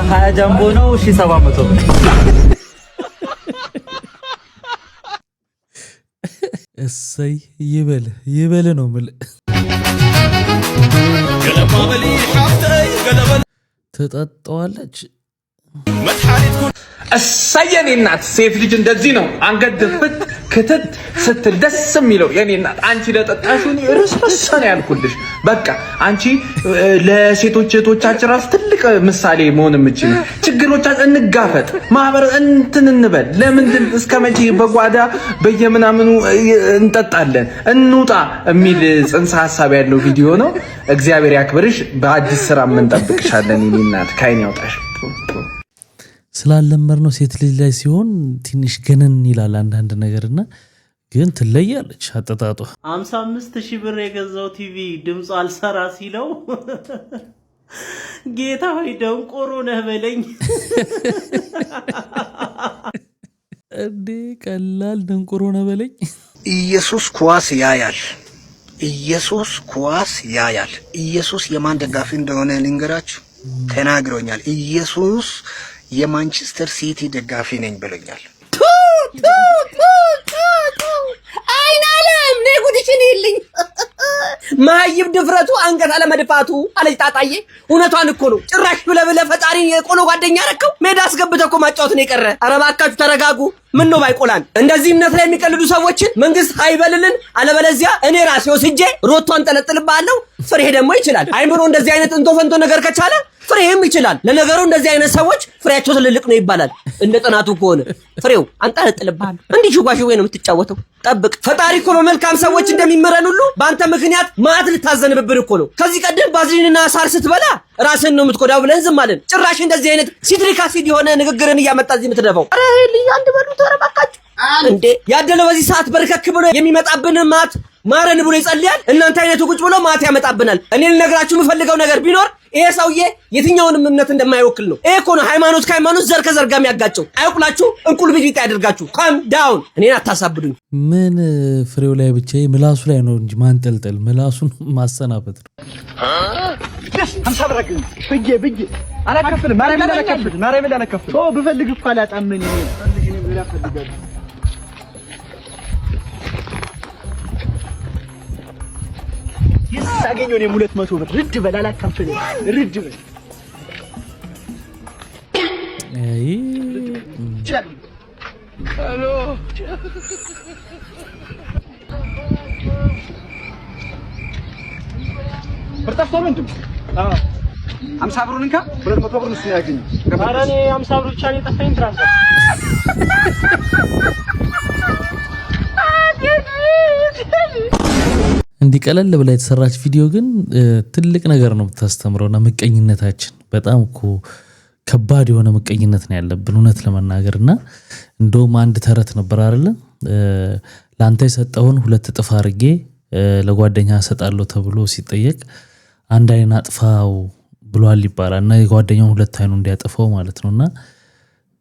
V: 20 ጃምቦ ነው 1700 ብር።
B: እሰይ ይበል ነው የምልህ። ትጠጣዋለች
V: እሰይ የኔ እናት ሴት ልጅ እንደዚህ ነው አንገት ድፍት ክትት ስትል ደስ የሚለው የኔ እናት። አንቺ ለጠጣሽው እኔ ርስ ነው ያልኩልሽ። በቃ አንቺ ለሴቶች እህቶቻችን ራሱ ትልቅ ምሳሌ መሆን የምችል ችግሮቻችን እንጋፈጥ ማህበር እንትን እንበል። ለምንድን እስከ መቼ በጓዳ በየምናምኑ እንጠጣለን? እንውጣ የሚል ጽንሰ ሐሳብ ያለው ቪዲዮ ነው። እግዚአብሔር ያክብርሽ። በአዲስ ስራ እንጠብቅሻለን የኔ እናት። ካይን ያውጣሽ።
B: ስላለመር ነው ሴት ልጅ ላይ ሲሆን ትንሽ ገነን ይላል አንዳንድ ነገርና ግን ትለያለች አጠጣጧ።
X: 55,000 ብር የገዛው ቲቪ ድምፁ አልሰራ ሲለው ጌታ ሆይ ደንቆሮ ነህ በለኝ።
B: እንዴ ቀላል ደንቆሮ ነህ በለኝ።
Y: ኢየሱስ ኳስ ያያል። ኢየሱስ ኳስ ያያል። ኢየሱስ የማን ደጋፊ እንደሆነ ልንገራችሁ፣ ተናግሮኛል። ኢየሱስ የማንቸስተር ሲቲ ደጋፊ ነኝ ብሎኛል።
U: አይናለም ነይ ጉድሽን ይልኝ ማይብ ድፍረቱ አንገት አለመድፋቱ አለች ጣጣዬ። እውነቷን እኮ ነው። ጭራሽ ብለብለ ፈጣሪን የቆሎ ጓደኛ ረከው ሜዳ አስገብተህ እኮ ማጫወት ነው የቀረ። ኧረ እባካችሁ ተረጋጉ። ምን ነው ባይቆላን እንደዚህ እምነት ላይ የሚቀልዱ ሰዎችን መንግስት አይበልልን፣ አለበለዚያ እኔ ራሴ ወስጄ ሮቷን ጠለጥልብሃለሁ። ፍሬ ደግሞ ይችላል። አይምሮ እንደዚህ አይነት እንቶ ፈንቶ ነገር ከቻለ ፍሬም ይችላል። ለነገሩ እንደዚህ አይነት ሰዎች ፍሬያቸው ትልልቅ ነው ይባላል። እንደ ጥናቱ ከሆነ ፍሬው አንጠለጥልብሃለሁ። እንዲህ ሽጓሽዌ ነው የምትጫወተው። ጠብቅ። ፈጣሪ እኮ በመልካም ሰዎች እንደሚመረን ሁሉ በአንተ ምክንያት ማት ልታዘንብብን እኮ ነው። ከዚህ ቀደም ባዝሊንና ሳር ስትበላ ራስን ነው የምትጎዳው ብለን ዝም አለን። ጭራሽ እንደዚህ አይነት ሲትሪክ አሲድ የሆነ ንግግርን እያመጣ እዚህ የምትደፋው። ኧረ ልጅ አንድ በሉ ተረባካችሁ እንዴ! ያደለው በዚህ ሰዓት በርከክ ብሎ የሚመጣብን ማት ማረን ብሎ ይጸልያል። እናንተ አይነቱ ቁጭ ብሎ ማት ያመጣብናል። እኔ ልነግራችሁ የምፈልገው ነገር ቢኖር ይሄ ሰውዬ የትኛውንም እምነት እንደማይወክል ነው። ይሄ እኮ ነው ሃይማኖት ከሃይማኖት ዘር ከዘር ጋር የሚያጋጨው። አይወክላችሁ፣ እንቁል ቢሊጥ ያደርጋችሁ። ካም ዳውን። እኔን አታሳብዱኝ።
B: ምን ፍሬው ላይ ብቻ ምላሱ ላይ ነው እንጂ ማንጠልጠል ምላሱን ማሰናበት ነው።
W: አንሳብራክ ብዬ አላከፍልም። ማርያም አላከፍልም። ኦ ብፈልግ እኮ አላጣም። ምን ፈልግ ነው ብላ ፈልጋለሁ። ያገኘው ነው 200 ብር ርድ በል አላከፍልም። ርድ በል
B: አይ
W: ሄሎ ብርጠፍቶ ምንድን 50 ብሩን እንካ 200 ብር ነው ያገኘው። ኧረ እኔ 50 ብር ብቻ ነው የጠፋኝ። ትራንስፈር
B: እንዲህ ቀለል ብላ የተሰራች ቪዲዮ ግን ትልቅ ነገር ነው የምታስተምረውና ምቀኝነታችን በጣም እኮ ከባድ የሆነ ምቀኝነት ነው ያለብን እውነት ለመናገርና እንደውም አንድ ተረት ነበር አይደለ? ላንተ የሰጠውን 2 እጥፍ አድርጌ ለጓደኛ ሰጣለሁ ተብሎ ሲጠየቅ አንድ አይን አጥፋው ብሏል ይባላል እና የጓደኛውን 2 አይኑ እንዲያጠፋው ማለት ነውና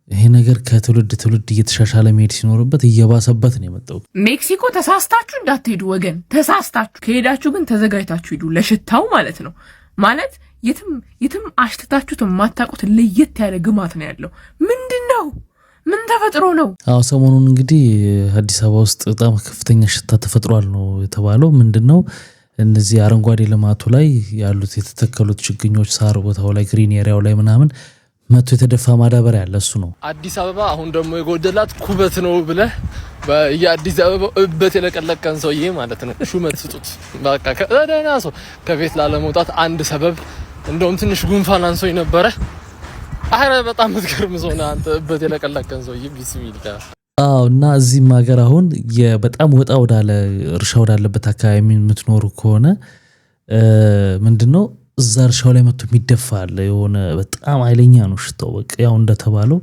B: ይሄ ነገር ከትውልድ ትውልድ እየተሻሻለ መሄድ ሲኖርበት እየባሰበት ነው የመጣው።
Z: ሜክሲኮ ተሳስታችሁ እንዳትሄዱ ወገን፣ ተሳስታችሁ ከሄዳችሁ ግን ተዘጋጅታችሁ ሂዱ። ለሽታው ማለት ነው። ማለት የትም አሽትታችሁት የማታውቁት ለየት ያለ ግማት ነው ያለው። ምንድነው ምን ተፈጥሮ ነው?
B: አዎ ሰሞኑን እንግዲህ አዲስ አበባ ውስጥ በጣም ከፍተኛ ሽታ ተፈጥሯል ነው የተባለው። ምንድነው እነዚህ አረንጓዴ ልማቱ ላይ ያሉት የተተከሉት ችግኞች ሳር ቦታው ላይ ግሪን ኤሪያው ላይ ምናምን መቶ የተደፋ ማዳበሪያ ያለ እሱ ነው።
C: አዲስ አበባ አሁን ደግሞ የጎደላት ኩበት ነው ብለ በየአዲስ አበባ እበት የለቀለቀን ሰውዬ ማለት ነው ሹመት ስጡት። በቃ ከደህና ሰው ከቤት ላለመውጣት አንድ ሰበብ እንደውም ትንሽ ጉንፋን አንሶኝ ነበረ። አረ በጣም ምትገርም ሰው ነህ አንተ እበት የለቀለቀን ሰውዬ ቢስሚልላ።
B: አዎ እና እዚህም ሀገር አሁን በጣም ወጣ ወዳለ እርሻ ወዳለበት አካባቢ የምትኖሩ ከሆነ ምንድነው እዛ እርሻው ላይ መጥቶ የሚደፋል የሆነ በጣም ኃይለኛ ነው ሽታው። በቃ ያው እንደተባለው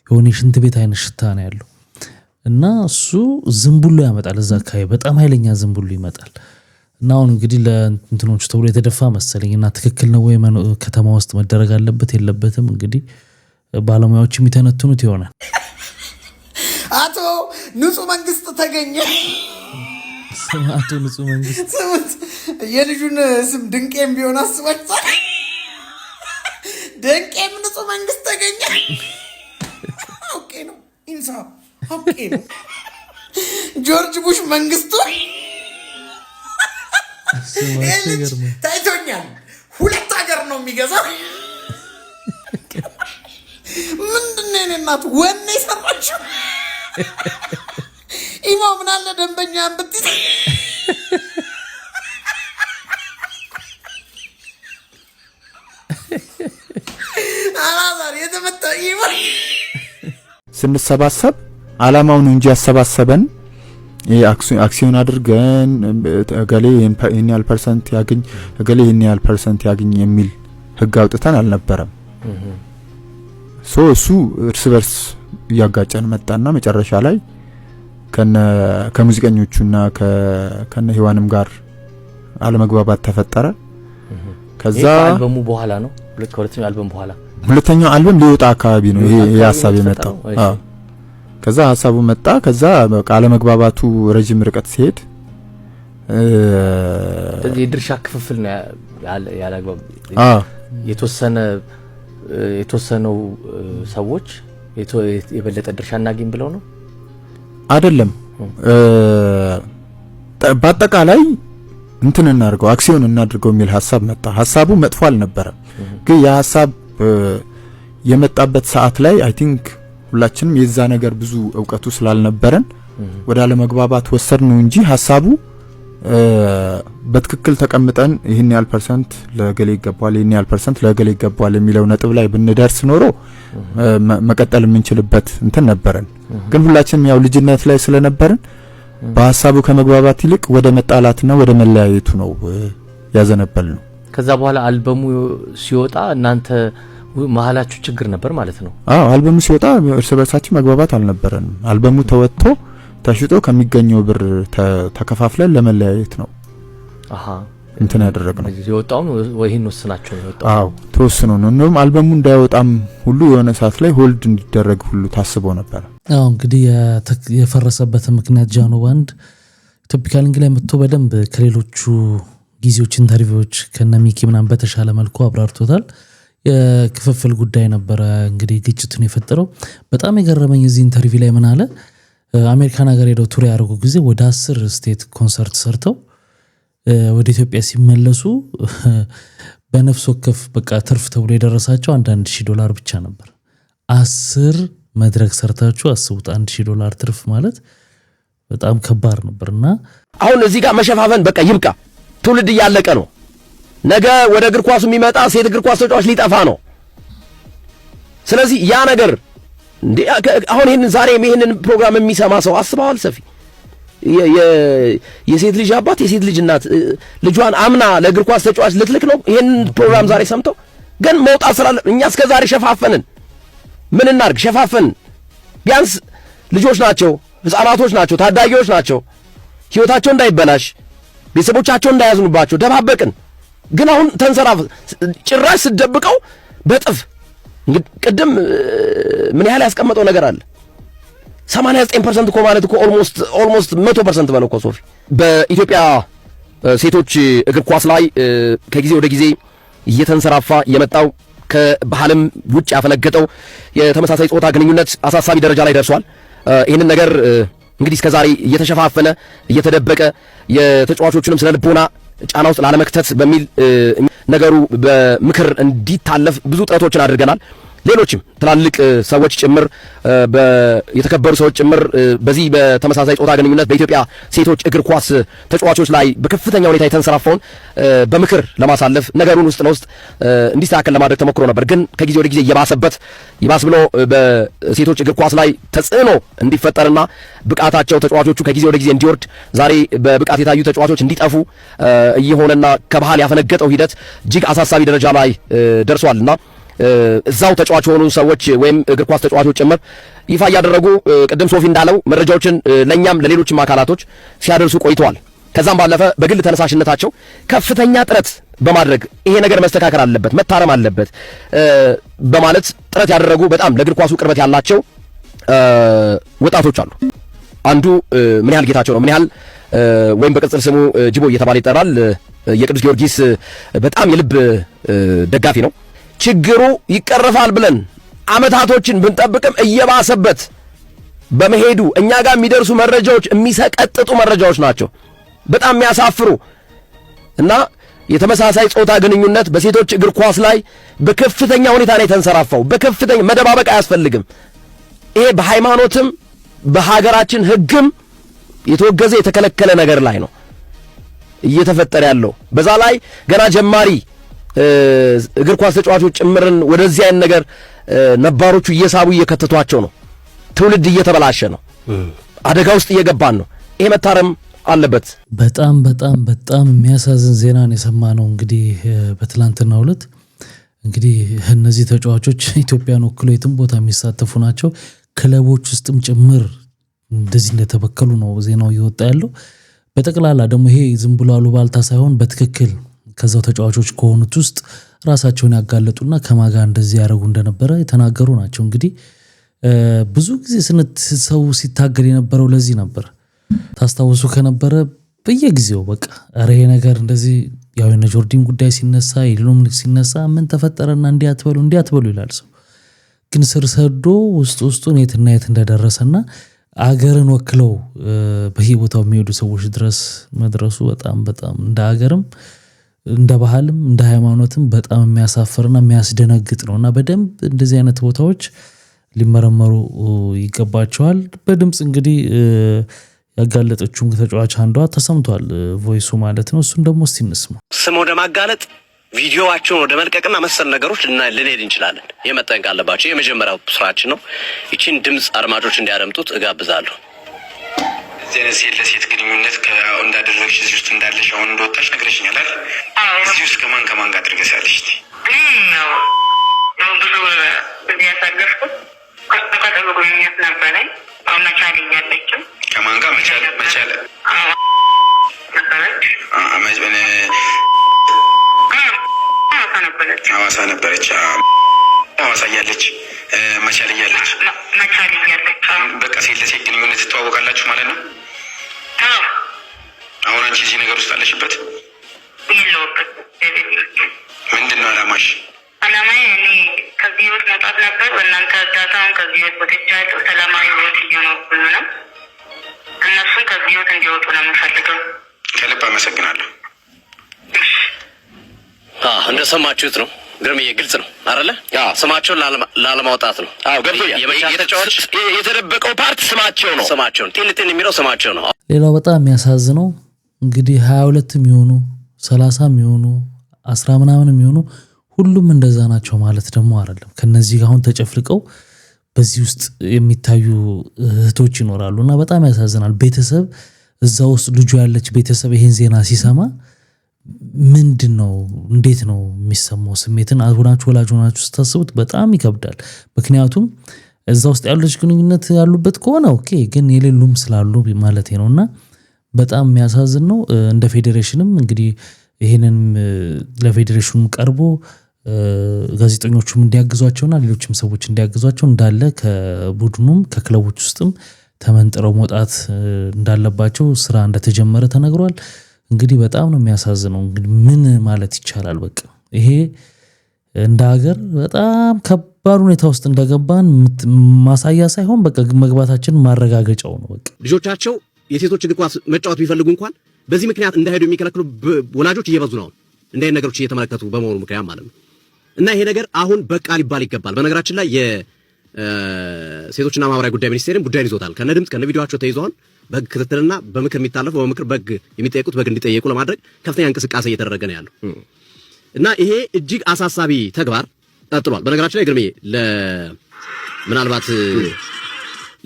B: የሆነ ሽንት ቤት አይነት ሽታ ነው ያለው እና እሱ ዝንቡሎ ያመጣል። እዛ አካባቢ በጣም ኃይለኛ ዝንቡሎ ይመጣል እና አሁን እንግዲህ ለእንትኖች ተብሎ የተደፋ መሰለኝ እና ትክክል ነው ወይ ከተማ ውስጥ መደረግ አለበት የለበትም እንግዲህ ባለሙያዎች የሚተነትኑት ይሆናል።
D: አቶ ንጹህ መንግስት ተገኘ።
B: አቶ ንጹህ መንግስት
D: ስሙት። የልጁን ስም ድንቄም ቢሆን አስባችኋል? ድንቄም ንጹህ መንግስት ተገኘ። ኦኬ ነው ኢንሳ ኦኬ ነው። ጆርጅ ቡሽ መንግስቱ ታይቶኛል። 2 ሀገር ነው የሚገዛው። ምንድነው የኔ እናት ወኔ ሰራችሁ? ኢሞ ምን አለ ደንበኛ አንብት አላዛር የተመታ ኢሞ
E: ስንሰባሰብ አላማው ነው እንጂ ያሰባሰበን አክሲዮን አድርገን ገሌ ይሄን ያህል ፐርሰንት ያገኝ ገሌ ይሄን ያህል ፐርሰንት ያገኝ የሚል ህግ አውጥተን አልነበረም። እሱ እርስ በርስ ያጋጨን መጣና መጨረሻ ላይ ከሙዚቀኞቹና ከነ ህዋንም ጋር አለመግባባት ተፈጠረ። ከዛ
F: አልበሙ በኋላ ነው ሁለተኛው አልበም በኋላ
E: ሁለተኛው አልበም ሊወጣ አካባቢ ነው ይሄ ሐሳብ የመጣው። ከዛ ሐሳቡ መጣ። ከዛ በቃ አለመግባባቱ ረጅም ርቀት ሲሄድ
F: የድርሻ ክፍፍል ነው ያላግባብ የተወሰነው ሰዎች የበለጠ ድርሻ እናገኝ ብለው ነው
E: አይደለም። በአጠቃላይ እንትን እናድርገው አክሲዮን እናድርገው የሚል ሐሳብ መጣ። ሐሳቡ መጥፎ አልነበረም፣ ግን ያ ሐሳብ የመጣበት ሰዓት ላይ አይ ቲንክ ሁላችንም የዛ ነገር ብዙ ዕውቀቱ ስላልነበረን ወደ አለመግባባት ወሰድነው እንጂ ሐሳቡ በትክክል ተቀምጠን ይሄን ያህል ፐርሰንት ለገሌ ይገባዋል ይሄን ያህል ፐርሰንት ለገሌ ይገባዋል የሚለው ነጥብ ላይ ብንደርስ ኖሮ መቀጠል የምንችልበት እንትን ነበረን። ግን ሁላችንም ያው ልጅነት ላይ ስለነበርን በሐሳቡ ከመግባባት ይልቅ ወደ መጣላትና ወደ መለያየቱ ነው ያዘነበልነው።
F: ከዛ በኋላ አልበሙ ሲወጣ እናንተ መሐላችሁ ችግር ነበር ማለት ነው?
E: አዎ አልበሙ ሲወጣ እርስ በርሳችን መግባባት አልነበረንም። አልበሙ ተወጥቶ ተሽጦ ከሚገኘው ብር ተከፋፍለን ለመለያየት ነው እንትን ያደረግነው።
F: የወጣው ወይን ወስናችሁ ነው የወጣው?
E: አዎ ተወስኖ ነው። እንደውም አልበሙ እንዳይወጣም ሁሉ የሆነ ሰዓት ላይ ሆልድ እንዲደረግ ሁሉ ታስቦ ነበር።
B: አዎ እንግዲህ የፈረሰበት ምክንያት ጃኖ ባንድ ኢትዮፒካ ሊንክ ላይ መጥቶ በደንብ ከሌሎቹ ጊዜዎች ኢንተርቪዎች ከነሚኪ ምናምን በተሻለ መልኩ አብራርቶታል። የክፍፍል ጉዳይ ነበረ እንግዲህ ግጭቱን የፈጠረው። በጣም የገረመኝ እዚህ ኢንተርቪው ላይ ምን አለ፣ አሜሪካን ሀገር ሄደው ቱር ያደረጉ ጊዜ ወደ 10 ስቴት ኮንሰርት ሰርተው ወደ ኢትዮጵያ ሲመለሱ በነፍስ ወከፍ በቃ ትርፍ ተብሎ የደረሳቸው $1,000 ብቻ ነበር። 10 መድረክ ሰርታችሁ አስቡት፣ $1,000 ትርፍ ማለት በጣም ከባድ ነበርና
H: አሁን እዚህ ጋር መሸፋፈን በቃ ይብቃ። ትውልድ እያለቀ ነው። ነገ ወደ እግር ኳሱ የሚመጣ ሴት እግር ኳስ ተጫዋች ሊጠፋ ነው። ስለዚህ ያ ነገር አሁን ይሄንን ፕሮግራም የሚሰማ ሰው አስበዋል? ሰፊ የሴት ልጅ አባት የሴት ልጅ እናት ልጇን አምና ለእግር ኳስ ተጫዋች ልትልክ ነው። ይሄን ፕሮግራም ዛሬ ሰምተው ግን መውጣት ስላለ እኛ እስከ ዛሬ ሸፋፈንን። ምን እናርግ? ሸፋፈንን። ቢያንስ ልጆች ናቸው፣ ህፃናቶች ናቸው፣ ታዳጊዎች ናቸው። ህይወታቸው እንዳይበላሽ፣ ቤተሰቦቻቸው እንዳያዝኑባቸው ደባበቅን። ግን አሁን ተንሰራፍ ጭራሽ ስደብቀው በጥፍ ቅድም ምን ያህል ያስቀመጠው ነገር አለ። 89% እኮ ማለት እኮ ኦልሞስት 100% በለው እኮ ሶፊ። በኢትዮጵያ ሴቶች እግር ኳስ ላይ ከጊዜ ወደ ጊዜ እየተንሰራፋ የመጣው ከባህልም ውጭ ያፈነገጠው የተመሳሳይ ጾታ ግንኙነት አሳሳቢ ደረጃ ላይ ደርሷል። ይህንን ነገር እንግዲህ እስከዛሬ እየተሸፋፈነ እየተደበቀ የተጫዋቾቹንም ስነ ልቦና ጫና ውስጥ ላለመክተት በሚል ነገሩ በምክር እንዲታለፍ ብዙ ጥረቶችን አድርገናል። ሌሎችም ትላልቅ ሰዎች ጭምር የተከበሩ ሰዎች ጭምር በዚህ በተመሳሳይ ጾታ ግንኙነት በኢትዮጵያ ሴቶች እግር ኳስ ተጫዋቾች ላይ በከፍተኛ ሁኔታ የተንሰራፋውን በምክር ለማሳለፍ ነገሩን ውስጥ ለውስጥ እንዲስተካከል ለማድረግ ተሞክሮ ነበር። ግን ከጊዜ ወደ ጊዜ እየባሰበት ይባስ ብሎ በሴቶች እግር ኳስ ላይ ተጽዕኖ እንዲፈጠርና ብቃታቸው ተጫዋቾቹ ከጊዜ ወደ ጊዜ እንዲወርድ ዛሬ በብቃት የታዩ ተጫዋቾች እንዲጠፉ እየሆነና ከባህል ያፈነገጠው ሂደት እጅግ አሳሳቢ ደረጃ ላይ ደርሷልና እዛው ተጫዋች የሆኑ ሰዎች ወይም እግር ኳስ ተጫዋቾች ጭምር ይፋ ያደረጉ ቅድም ሶፊ እንዳለው መረጃዎችን ለኛም ለሌሎችም አካላቶች ሲያደርሱ ቆይተዋል። ከዛም ባለፈ በግል ተነሳሽነታቸው ከፍተኛ ጥረት በማድረግ ይሄ ነገር መስተካከል አለበት፣ መታረም አለበት በማለት ጥረት ያደረጉ በጣም ለእግር ኳሱ ቅርበት ያላቸው ወጣቶች አሉ። አንዱ ምን ያህል ጌታቸው ነው። ምን ያህል ወይም በቅጽል ስሙ ጅቦ እየተባለ ይጠራል። የቅዱስ ጊዮርጊስ በጣም የልብ ደጋፊ ነው። ችግሩ ይቀርፋል ብለን አመታቶችን ብንጠብቅም እየባሰበት በመሄዱ እኛ ጋር የሚደርሱ መረጃዎች የሚሰቀጥጡ መረጃዎች ናቸው፣ በጣም የሚያሳፍሩ እና የተመሳሳይ ጾታ ግንኙነት በሴቶች እግር ኳስ ላይ በከፍተኛ ሁኔታ ነው የተንሰራፋው። በከፍተኛ መደባበቅ አያስፈልግም። ይሄ በሃይማኖትም በሀገራችን ሕግም የተወገዘ የተከለከለ ነገር ላይ ነው እየተፈጠረ ያለው። በዛ ላይ ገና ጀማሪ እግር ኳስ ተጫዋቾች ጭምርን ወደዚህ አይነት ነገር ነባሮቹ እየሳቡ እየከተቷቸው ነው። ትውልድ እየተበላሸ ነው። አደጋ ውስጥ እየገባን ነው። ይሄ መታረም አለበት።
B: በጣም በጣም በጣም የሚያሳዝን ዜና ነው የሰማነው። እንግዲህ በትላንትናው ዕለት እንግዲህ እነዚህ ተጫዋቾች ኢትዮጵያን ወክለው የትም ቦታ የሚሳተፉ ናቸው። ክለቦች ውስጥም ጭምር እንደዚህ እንደተበከሉ ነው ዜናው እየወጣ ያለው። በጠቅላላ ደግሞ ይሄ ዝም ብሎ አሉባልታ ሳይሆን በትክክል ከዛው ተጫዋቾች ከሆኑት ውስጥ ራሳቸውን ያጋለጡና ከማጋ እንደዚህ ያደረጉ እንደነበረ የተናገሩ ናቸው። እንግዲህ ብዙ ጊዜ ሰው ሲታገል የነበረው ለዚህ ነበር። ታስታውሱ ከነበረ በየጊዜው በቃ ኧረ ይሄ ነገር እንደዚህ ያው የነ ጆርዲን ጉዳይ ሲነሳ የሉም ሲነሳ ምን ተፈጠረና እንዲያትበሉ ይላል ሰው። ግን ስር ሰዶ ውስጡን የትና የት እንደደረሰና አገርን ወክለው በየቦታው የሚሄዱ ሰዎች ድረስ መድረሱ በጣም በጣም እንደ አገርም እንደ ባህልም እንደ ሃይማኖትም በጣም የሚያሳፍርና የሚያስደነግጥ ነውና በደንብ እንደዚህ አይነት ቦታዎች ሊመረመሩ ይገባቸዋል። በድምጽ እንግዲህ ያጋለጠችው ተጫዋች አንዷ ተሰምቷል፣ ቮይሱ ማለት ነው። እሱን ደግሞ እስቲ እንስማ።
H: ስም ወደ ማጋለጥ ቪዲዮዋቸውን ወደ መልቀቅና መሰል ነገሮች ልንሄድ እንችላለን። የመጠንቅ አለባቸው። የመጀመሪያው ስራችን ነው። ይቺን ድምጽ አድማጮች እንዲያደምጡት እጋብዛለሁ። ሴት ለሴት ግንኙነት እንዳደረግሽ እዚህ ውስጥ እንዳለሽ አሁን እንደወጣሽ ነግረሽኛል አይደል? እዚህ ውስጥ ከማን ጋር አድርገሻለሽ?
G: ብዙ ጊዜ ያሳለፍኩት ከጠበቀ ግንኙነት ነበረኝ። አሁን መቻል እያለችው
H: ከማን ጋር መቻል ነበረች? ሐዋሳ ነበረች። ሐዋሳ እያለች መቻል እያለች በቃ ሴት ለሴት ግንኙነት ትተዋወቃላችሁ ማለት ነው። አሁን አንቺ እዚህ ነገር ውስጥ አለሽበት? ምንድን ነው አላማሽ?
G: አላማዬ እኔ ከዚህ ህይወት መውጣት ነበር። በእናንተ እርዳታውን ከዚህ ህይወት ወጥቻለሁ። ሰላማዊ ህይወት እየኖርኩ ነው። እነሱም ከዚህ ህይወት እንዲወጡ ነው የምፈልገው።
H: ከልብ አመሰግናለሁ። እንደሰማችሁት ነው። ግርምዬ ግልጽ ነው አይደለ? ስማቸውን ላለማውጣት ነው። የተጫዋች የተደበቀው ፓርት ስማቸው ነው። ቴሌቴን የሚለው ስማቸው ነው።
B: ሌላው በጣም የሚያሳዝነው እንግዲህ 22 የሚሆኑ 30 የሚሆኑ 10 ምናምን የሚሆኑ ሁሉም እንደዛ ናቸው ማለት ደግሞ አይደለም። ከነዚህ ጋር አሁን ተጨፍልቀው በዚህ ውስጥ የሚታዩ እህቶች ይኖራሉና በጣም ያሳዝናል። ቤተሰብ እዛ ውስጥ ልጁ ያለች ቤተሰብ ይሄን ዜና ሲሰማ ምንድነው እንዴት ነው የሚሰማው? ስሜትን አሁናችሁ ወላጅ ሆናችሁ ስታስቡት በጣም ይከብዳል። ምክንያቱም እዛ ውስጥ ያለች ግንኙነት ያሉበት ከሆነ ኦኬ፣ ግን የሌሉም ስላሉ ማለት ነውና በጣም የሚያሳዝን ነው። እንደ ፌዴሬሽንም እንግዲህ ይሄንን ለፌዴሬሽኑ ቀርቦ ጋዜጠኞቹም እንዲያግዟቸውና ሌሎችም ሰዎች እንዲያግዟቸው እንዳለ ከቡድኑም ከክለቦች ውስጥም ተመንጥረው መውጣት እንዳለባቸው ስራ እንደተጀመረ ተነግሯል። እንግዲህ በጣም ነው የሚያሳዝነው። እንግዲህ ምን ማለት ይቻላል? በቃ ይሄ እንደ ሀገር በጣም ከባድ ሁኔታ ውስጥ እንደገባን ማሳያ ሳይሆን በቃ መግባታችን ማረጋገጫው ነው። በቃ
I: ልጆቻቸው የሴቶች እግር ኳስ መጫወት ቢፈልጉ እንኳን በዚህ ምክንያት እንዳይሄዱ የሚከለክሉ ወላጆች እየበዙ ነው። እንደ አይነት ነገሮች እየተመለከቱ በመሆኑ ምክንያት ማለት ነው። እና ይሄ ነገር አሁን በቃ ሊባል ይገባል። በነገራችን ላይ የሴቶችና ማህበራዊ ጉዳይ ሚኒስቴርም ጉዳይን ይዞታል። ከነ ድምጽ ከነ ቪዲዮአቸው ተይዘዋል። በግ ክትትልና በምክር የሚታለፈው በምክር በግ የሚጠየቁት በግ እንዲጠየቁ ለማድረግ ከፍተኛ እንቅስቃሴ እየተደረገ ነው ያለው እና ይሄ እጅግ አሳሳቢ ተግባር ቀጥሏል። በነገራችን ላይ ግርሜ ምናልባት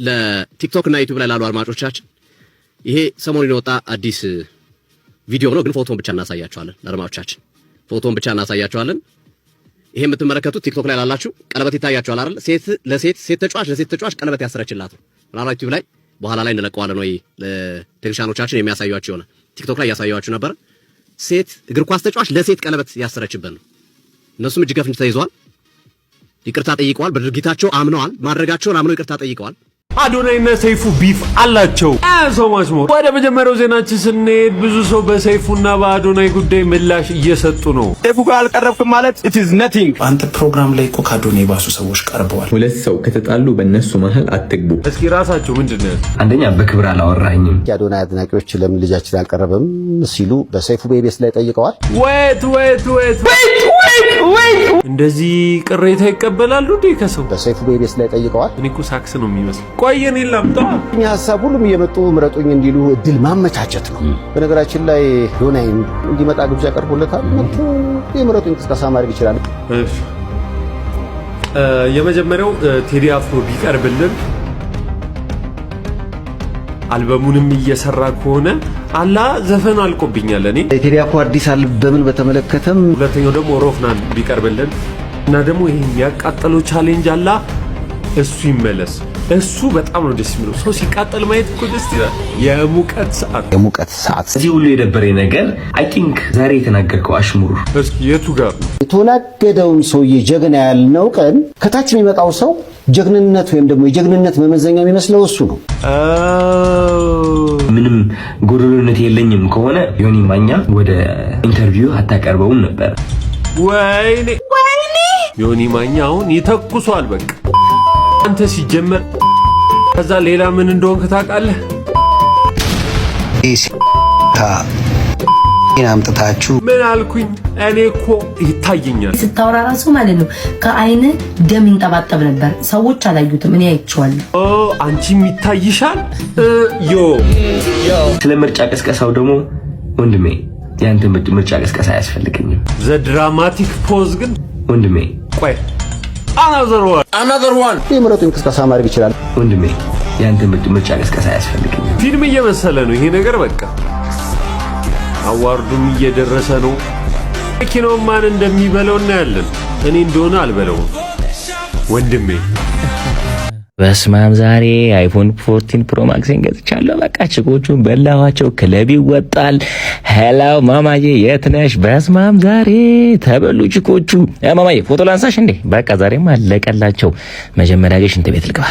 I: ለቲክቶክ እና ዩቲዩብ ላይ ላሉ አድማጮቻችን ይሄ ሰሞኑን የወጣ አዲስ ቪዲዮ ነው፣ ግን ፎቶን ብቻ እናሳያቸዋለን። ለአድማጮቻችን ፎቶን ብቻ እናሳያቸዋለን። ይሄ የምትመለከቱት ቲክቶክ ላይ ላላችሁ ቀለበት ይታያቸዋል አይደል? ሴት ተጫዋች ቀለበት ያሰረችላት ነው። ምናልባት ዩቲዩብ ላይ በኋላ ላይ እንለቀዋለን ወይ ለቴክኒሻኖቻችን የሚያሳዩአችሁ የሆነ ቲክቶክ ላይ ያሳዩአችሁ ነበር። ሴት እግር ኳስ ተጫዋች ለሴት ቀለበት ያሰረችበት ነው። እነሱም እጅግ ፍንጭ ተይዘዋል። ይቅርታ ጠይቀዋል። በድርጊታቸው አምነዋል። ማድረጋቸውን አምነው ይቅርታ ጠይቀዋል።
K: አዶናይና ሰይፉ ቢፍ አላቸው። ሰው ማስሞር ወደ መጀመሪያው ዜናችን ስንሄድ ብዙ ሰው በሰይፉና በአዶናይ ጉዳይ ምላሽ እየሰጡ ነው።
W: ሰይፉ ጋር አልቀረብክም ማለት it is nothing። አንተ ፕሮግራም ላይ እኮ ከአዶናይ ባሱ ሰዎች ቀርበዋል።
L: ሁለት ሰው ከተጣሉ በእነሱ መሀል አትግቡ።
K: እስኪ ራሳቸው ምንድነው?
L: አንደኛ በክብር አላወራኝም።
M: የአዶናይ አድናቂዎች ለምን ልጃችን አልቀረበም ሲሉ በሰይፉ ቤቤስ ላይ ጠይቀዋል።
K: ወይት እንደዚህ ቅሬታ ይቀበላሉ እንዴ ከሰው?
M: በሰይፉ ቤቤስ ላይ ጠይቀዋል።
K: እኔ እኮ ሳክስ ነው የሚመስለው። ቆየን ይላምጣ
M: እኛ ሐሳብ ሁሉም እየመጡ ምረጡኝ እንዲሉ እድል ማመቻቸት ነው። በነገራችን ላይ አዶናይ እንዲመጣ ግብዣ ቀርቦለታል። መጥቶ የምረጡኝ ቅስቀሳ ማድረግ ይችላል።
K: እሺ የመጀመሪያው ቴዲ አፍሮ ቢቀርብልን አልበሙንም እየሰራ ከሆነ አላ ዘፈን አልቆብኛል። እኔ
M: ቴዲ አፍሮ አዲስ አልበምን በተመለከተም
K: ሁለተኛው ደግሞ ሮፍናን ቢቀርብልን እና ደግሞ ይሄ የሚያቃጥለው ቻሌንጅ አላ እሱ ይመለስ። እሱ በጣም ነው ደስ የሚለው። ሰው ሲቃጠል ማየት እኮ ደስ ይላል። የሙቀት ሰዓት
L: እዚህ ሁሉ የደበረኝ ነገር አይ ቲንክ ዛሬ የተናገርከው አሽሙር
K: እስኪ የቱ ጋር
M: የተወላገደውን ሰውዬ ጀግና ያልነው ቀን ከታች የሚመጣው ሰው ጀግንነት ወይም ደግሞ የጀግንነት መመዘኛ የሚመስለው እሱ ነው።
L: ምንም ጎደሎነት የለኝም ከሆነ ዮኒ ማኛ ወደ ኢንተርቪው አታቀርበውም ነበር።
K: ወይኔ ዮኒ ማኛ አሁን ይተኩሷል በቃ። አንተ ሲጀመር ከዛ ሌላ ምን እንደሆንክ ታውቃለህ?
M: አምጥታችሁ
K: ምን አልኩኝ? እኔ እኮ ይታየኛል
N: ስታወራ ራሱ ማለት ነው ከአይን ደም ይንጠባጠብ ነበር። ሰዎች አላዩትም፣ እኔ አይቼዋለሁ።
K: አንቺም ይታይሻል።
L: ስለ ምርጫ ቅስቀሳው ደግሞ ወንድሜ ያንተ ምርጫ ቅስቀሳ አያስፈልገኝም።
K: ዘ ድራማቲክ ፖዝ ግን
L: ወንድሜ
K: ቆይ another one
M: የምረጡኝ ቅስቀሳ ማድረግ ይችላል።
L: ወንድሜ ያንተ ምርጫ ቅስቀሳ አያስፈልገኝም።
K: ፊልም እየመሰለ ነው ይሄ ነገር በቃ። አዋርዱም እየደረሰ ነው። መኪናው ማን እንደሚበለው እናያለን። እኔ እንደሆነ አልበለውም ወንድሜ።
O: በስማም ዛሬ አይፎን 14 ፕሮ ማክስን ገዝቻለሁ። በቃ ችኮቹን በላዋቸው፣ ክለብ ይወጣል። ሄሎ ማማዬ የት ነሽ? በስማም ዛሬ ተበሉ ችኮቹ። ማማዬ ፎቶ ላንሳሽ እንዴ? በቃ ዛሬም አለቀላቸው። መጀመሪያ ግን ሽንት ቤት ልግባ።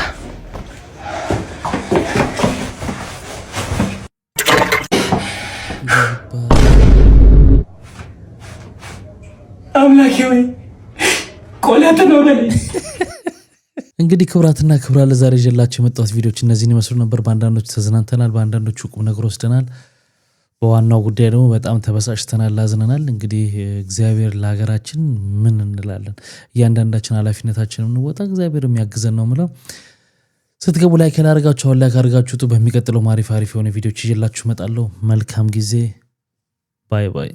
O: አምላኬ ወይ ቆላተ ነው ለኔ።
B: እንግዲህ ክብራትና ክብራ ለዛሬ ይዤላችሁ የመጣሁት ቪዲዮዎች እነዚህን ይመስሉ ነበር። በአንዳንዶቹ ተዝናንተናል፣ በአንዳንዶቹ ቁም ነገር ወስደናል። በዋናው ጉዳይ ደግሞ በጣም ተበሳጭተናል፣ አዝነናል። እንግዲህ እግዚአብሔር ለሀገራችን ምን እንላለን? እያንዳንዳችን ኃላፊነታችንን እንወጣ፣ እግዚአብሔር የሚያግዘን ነው የምለው። ስትገቡ ላይክ ያላደርጋችሁ አሁን ላይክ አድርጋችሁት። በሚቀጥለው አሪፍ የሆነ ቪዲዮዎች ይዤላችሁ እመጣለሁ። መልካም ጊዜ። ባይ ባይ።